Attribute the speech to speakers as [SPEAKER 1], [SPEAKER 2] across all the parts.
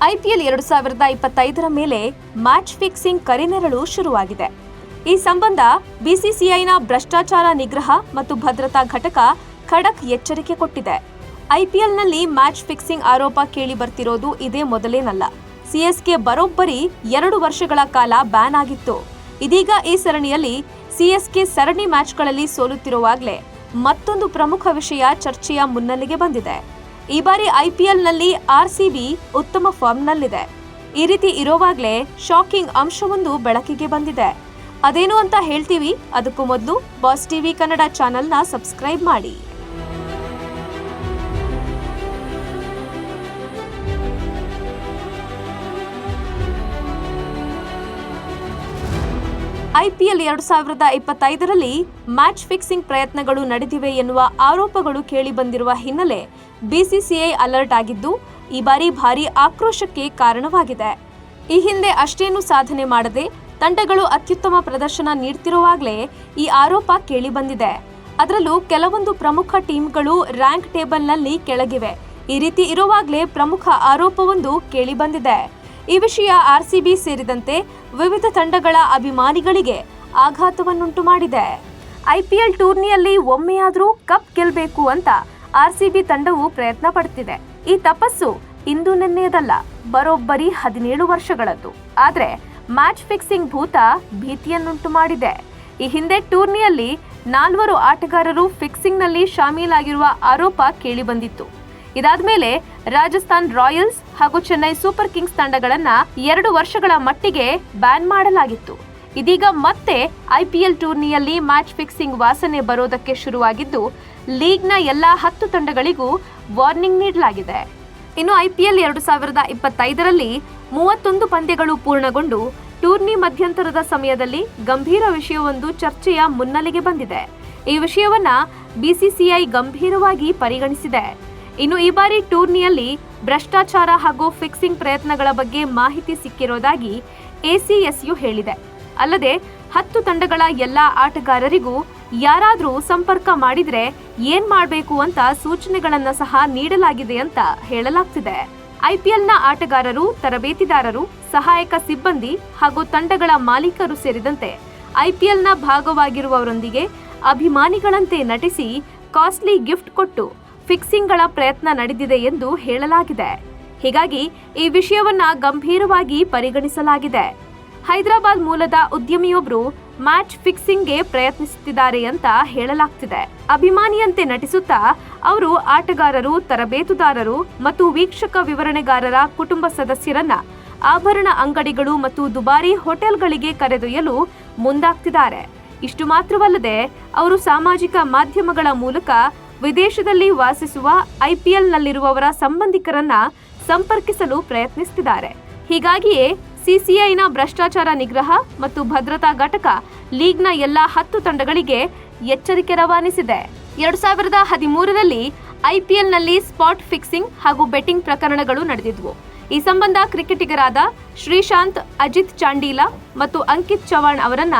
[SPEAKER 1] IPL 2025ರ ಮೇಲೆ match fixing ಕರಿನೆರಳು ಶುರುವಾಗಿದೆ. ಈ ಸಂಬಂಧ ಬಿಸಿಸಿಐನ ಭ್ರಷ್ಟಾಚಾರ ನಿಗ್ರಹ ಮತ್ತು ಭದ್ರತಾ ಘಟಕ ಖಡಕ್ ಎಚ್ಚರಿಕೆ ಕೊಟ್ಟಿದೆ. ಐಪಿಎಲ್ನಲ್ಲಿ ಮ್ಯಾಚ್ ಫಿಕ್ಸಿಂಗ್ ಆರೋಪ ಕೇಳಿ ಬರ್ತಿರೋದು ಇದೇ ಮೊದಲೇನಲ್ಲ. ಸಿಎಸ್ಕೆ ಬರೋಬ್ಬರಿ 2 ವರ್ಷಗಳ ಕಾಲ ಬ್ಯಾನ್ ಆಗಿತ್ತು. ಇದೀಗ ಈ ಸರಣಿಯಲ್ಲಿ ಸಿಎಸ್ಕೆ ಸರಣಿ ಮ್ಯಾಚ್ಗಳಲ್ಲಿ ಸೋಲುತ್ತಿರುವಾಗಲೇ ಮತ್ತೊಂದು ಪ್ರಮುಖ ವಿಷಯ ಚರ್ಚೆಯ ಮುನ್ನೆಲೆಗೆ ಬಂದಿದೆ. ಈ ಬಾರಿ ಐಪಿಎಲ್ನಲ್ಲಿ ಆರ್ಸಿಬಿ ಉತ್ತಮ ಫಾರ್ಮ್ನಲ್ಲಿದೆ. ಈ ರೀತಿ ಇರೋವಾಗಲೇ ಶಾಕಿಂಗ್ ಅಂಶವೊಂದು ಬೆಳಕಿಗೆ ಬಂದಿದೆ. ಅದೇನು ಅಂತ ಹೇಳ್ತೀವಿ. ಅದಕ್ಕೂ ಮೊದಲು ಬಾಸ್ ಟಿವಿ ಕನ್ನಡ ಚಾನೆಲ್ನ ಸಬ್ಸ್ಕ್ರೈಬ್ ಮಾಡಿ. ಐಪಿಎಲ್ 2025ರಲ್ಲಿ ಮ್ಯಾಚ್ ಫಿಕ್ಸಿಂಗ್ ಪ್ರಯತ್ನಗಳು ನಡೆದಿವೆ ಎನ್ನುವ ಆರೋಪಗಳು ಕೇಳಿಬಂದಿರುವ ಹಿನ್ನೆಲೆ ಬಿಸಿಸಿಐ ಅಲರ್ಟ್ ಆಗಿದ್ದು, ಈ ಬಾರಿ ಭಾರೀ ಆಕ್ರೋಶಕ್ಕೆ ಕಾರಣವಾಗಿದೆ. ಈ ಹಿಂದೆ ಅಷ್ಟೇನೂ ಸಾಧನೆ ಮಾಡದೆ ತಂಡಗಳು ಅತ್ಯುತ್ತಮ ಪ್ರದರ್ಶನ ನೀಡುತ್ತಿರುವಾಗಲೇ ಈ ಆರೋಪ ಕೇಳಿಬಂದಿದೆ. ಅದರಲ್ಲೂ ಕೆಲವೊಂದು ಪ್ರಮುಖ ಟೀಮ್ಗಳು ರ್ಯಾಂಕ್ ಟೇಬಲ್ನಲ್ಲಿ ಕೆಳಗಿವೆ. ಈ ರೀತಿ ಇರುವಾಗಲೇ ಪ್ರಮುಖ ಆರೋಪವೊಂದು ಕೇಳಿಬಂದಿದೆ. ಈ ವಿಷಯ ಆರ್ಸಿಬಿ ಸೇರಿದಂತೆ ವಿವಿಧ ತಂಡಗಳ ಅಭಿಮಾನಿಗಳಿಗೆ ಆಘಾತವನ್ನುಂಟು ಮಾಡಿದೆ. ಐಪಿಎಲ್ ಟೂರ್ನಿಯಲ್ಲಿ ಒಮ್ಮೆಯಾದರೂ ಕಪ್ ಗೆಲ್ಲಬೇಕು ಅಂತ ಆರ್ಸಿಬಿ ತಂಡವು ಪ್ರಯತ್ನ ಪಡುತ್ತಿದೆ. ಈ ತಪಸ್ಸು ಇಂದು ನಿನ್ನೆಯದಲ್ಲ, ಬರೋಬ್ಬರಿ 17 ವರ್ಷಗಳದ್ದು. ಆದರೆ ಮ್ಯಾಚ್ ಫಿಕ್ಸಿಂಗ್ ಭೂತ ಭೀತಿಯನ್ನುಂಟು ಮಾಡಿದೆ. ಈ ಹಿಂದೆ ಟೂರ್ನಿಯಲ್ಲಿ 4 ಆಟಗಾರರು ಫಿಕ್ಸಿಂಗ್ನಲ್ಲಿ ಶಾಮೀಲಾಗಿರುವ ಆರೋಪ ಕೇಳಿಬಂದಿತ್ತು. ಇದಾದ್ಮೇಲೆ ರಾಜಸ್ಥಾನ್ ರಾಯಲ್ಸ್ ಹಾಗೂ ಚೆನ್ನೈ ಸೂಪರ್ ಕಿಂಗ್ಸ್ ತಂಡಗಳನ್ನ 2 ವರ್ಷಗಳ ಮಟ್ಟಿಗೆ ಬ್ಯಾನ್ ಮಾಡಲಾಗಿತ್ತು. ಇದೀಗ ಮತ್ತೆ ಐಪಿಎಲ್ ಟೂರ್ನಿಯಲ್ಲಿ ಮ್ಯಾಚ್ ಫಿಕ್ಸಿಂಗ್ ವಾಸನೆ ಬರೋದಕ್ಕೆ ಶುರುವಾಗಿದ್ದು, ಲೀಗ್ನ ಎಲ್ಲಾ 10 ತಂಡಗಳಿಗೂ ವಾರ್ನಿಂಗ್ ನೀಡಲಾಗಿದೆ. ಇನ್ನು ಐಪಿಎಲ್ 2025ರಲ್ಲಿ 31 ಪಂದ್ಯಗಳು ಪೂರ್ಣಗೊಂಡು ಟೂರ್ನಿ ಮಧ್ಯಂತರದ ಸಮಯದಲ್ಲಿ ಗಂಭೀರ ವಿಷಯವೊಂದು ಚರ್ಚೆಯ ಮುನ್ನೆಲೆಗೆ ಬಂದಿದೆ. ಈ ವಿಷಯವನ್ನ ಬಿಸಿಸಿಐ ಗಂಭೀರವಾಗಿ ಪರಿಗಣಿಸಿದೆ. ಇನ್ನು ಈ ಬಾರಿ ಟೂರ್ನಿಯಲ್ಲಿ ಭ್ರಷ್ಟಾಚಾರ ಹಾಗೂ ಫಿಕ್ಸಿಂಗ್ ಪ್ರಯತ್ನಗಳ ಬಗ್ಗೆ ಮಾಹಿತಿ ಸಿಕ್ಕಿರೋದಾಗಿ ಎಸಿಎಸ್ಯು ಹೇಳಿದೆ. ಅಲ್ಲದೆ 10 ತಂಡಗಳ ಎಲ್ಲಾ ಆಟಗಾರರಿಗೂ ಯಾರಾದರೂ ಸಂಪರ್ಕ ಮಾಡಿದ್ರೆ ಏನ್ ಮಾಡಬೇಕು ಅಂತ ಸೂಚನೆಗಳನ್ನ ಸಹ ನೀಡಲಾಗಿದೆ ಅಂತ ಹೇಳಲಾಗ್ತಿದೆ. ಐಪಿಎಲ್ನ ಆಟಗಾರರು, ತರಬೇತಿದಾರರು, ಸಹಾಯಕ ಸಿಬ್ಬಂದಿ ಹಾಗೂ ತಂಡಗಳ ಮಾಲೀಕರು ಸೇರಿದಂತೆ ಐಪಿಎಲ್ನ ಭಾಗವಾಗಿರುವವರೊಂದಿಗೆ ಅಭಿಮಾನಿಗಳಂತೆ ನಟಿಸಿ ಕಾಸ್ಟ್ಲಿ ಗಿಫ್ಟ್ ಕೊಟ್ಟು ಫಿಕ್ಸಿಂಗ್ಗಳ ಪ್ರಯತ್ನ ನಡೆದಿದೆ ಎಂದು ಹೇಳಲಾಗಿದೆ. ಹೀಗಾಗಿ ಈ ವಿಷಯವನ್ನ ಗಂಭೀರವಾಗಿ ಪರಿಗಣಿಸಲಾಗಿದೆ. ಹೈದರಾಬಾದ್ ಮೂಲದ ಉದ್ಯಮಿಯೊಬ್ಬರು ಮ್ಯಾಚ್ ಫಿಕ್ಸಿಂಗ್ಗೆ ಪ್ರಯತ್ನಿಸುತ್ತಿದ್ದಾರೆ ಅಂತ ಹೇಳಲಾಗ್ತಿದೆ. ಅಭಿಮಾನಿಯಂತೆ ನಟಿಸುತ್ತಾ ಅವರು ಆಟಗಾರರು, ತರಬೇತುದಾರರು ಮತ್ತು ವೀಕ್ಷಕ ವಿವರಣೆಗಾರರ ಕುಟುಂಬ ಸದಸ್ಯರನ್ನ ಆಭರಣ ಅಂಗಡಿಗಳು ಮತ್ತು ದುಬಾರಿ ಹೋಟೆಲ್ಗಳಿಗೆ ಕರೆದೊಯ್ಯಲು ಮುಂದಾಗ್ತಿದ್ದಾರೆ. ಇಷ್ಟು ಮಾತ್ರವಲ್ಲದೆ ಅವರು ಸಾಮಾಜಿಕ ಮಾಧ್ಯಮಗಳ ಮೂಲಕ ವಿದೇಶದಲ್ಲಿ ವಾಸಿಸುವ ಐಪಿಎಲ್ನಲ್ಲಿರುವವರ ಸಂಬಂಧಿಕರನ್ನ ಸಂಪರ್ಕಿಸಲು ಪ್ರಯತ್ನಿಸುತ್ತಿದ್ದಾರೆ. ಹೀಗಾಗಿಯೇ ಸಿಸಿಐನ ಭ್ರಷ್ಟಾಚಾರ ನಿಗ್ರಹ ಮತ್ತು ಭದ್ರತಾ ಘಟಕ ಲೀಗ್ನ ಎಲ್ಲಾ 10 ತಂಡಗಳಿಗೆ ಎಚ್ಚರಿಕೆ ರವಾನಿಸಿದೆ. 2013ರಲ್ಲಿ ಐಪಿಎಲ್ನಲ್ಲಿ ಸ್ಪಾಟ್ ಫಿಕ್ಸಿಂಗ್ ಹಾಗೂ ಬೆಟ್ಟಿಂಗ್ ಪ್ರಕರಣಗಳು ನಡೆದಿದ್ವು. ಈ ಸಂಬಂಧ ಕ್ರಿಕೆಟಿಗರಾದ ಶ್ರೀಶಾಂತ್, ಅಜಿತ್ ಚಾಂಡೀಲಾ ಮತ್ತು ಅಂಕಿತ್ ಚವಾಣ್ ಅವರನ್ನ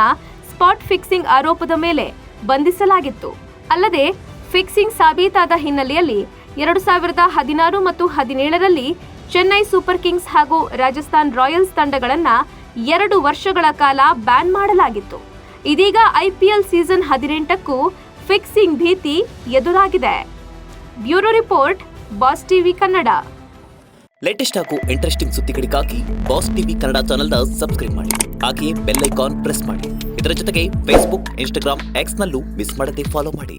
[SPEAKER 1] ಸ್ಪಾಟ್ ಫಿಕ್ಸಿಂಗ್ ಆರೋಪದ ಮೇಲೆ ಬಂಧಿಸಲಾಗಿತ್ತು. ಅಲ್ಲದೆ ಫಿಕ್ಸಿಂಗ್ ಸಾಬೀತಾದ ಹಿನ್ನೆಲೆಯಲ್ಲಿ 2016 ಮತ್ತು 2017ರಲ್ಲಿ ಚೆನ್ನೈ ಸೂಪರ್ ಕಿಂಗ್ಸ್ ಹಾಗೂ ರಾಜಸ್ಥಾನ್ ರಾಯಲ್ಸ್ ತಂಡಗಳನ್ನ 2 ವರ್ಷಗಳ ಕಾಲ ಬ್ಯಾನ್ ಮಾಡಲಾಗಿತ್ತು. ಇದೀಗ ಐಪಿಎಲ್ ಸೀಸನ್ 18ಕ್ಕೂ ಫಿಕ್ಸಿಂಗ್ ಭೀತಿ ಎದುರಾಗಿದೆ. Bureau report, boss TV Kannada.
[SPEAKER 2] Latest ಹಾಗೂ ಇಂಟ್ರೆಸ್ಟಿಂಗ್ ಸುದ್ದಿಗಳಿಗಾಗಿ ಬಾಸ್ ಟಿವಿ ಕನ್ನಡ ಚಾನೆಲ್ನ ಸಬ್ಸ್ಕ್ರೈಬ್ ಮಾಡಿ. ಹಾಗೆಯೇ ಬೆಲ್ ಐಕಾನ್ ಪ್ರೆಸ್ ಮಾಡಿ. ಇದರ ಜೊತೆಗೆ ಫೇಸ್ಬುಕ್, ಇನ್ಸ್ಟಾಗ್ರಾಮ್, ಎಕ್ಸ್ನಲ್ಲೂ ಮಿಸ್ ಮಾಡದೆ ಫಾಲೋ ಮಾಡಿ.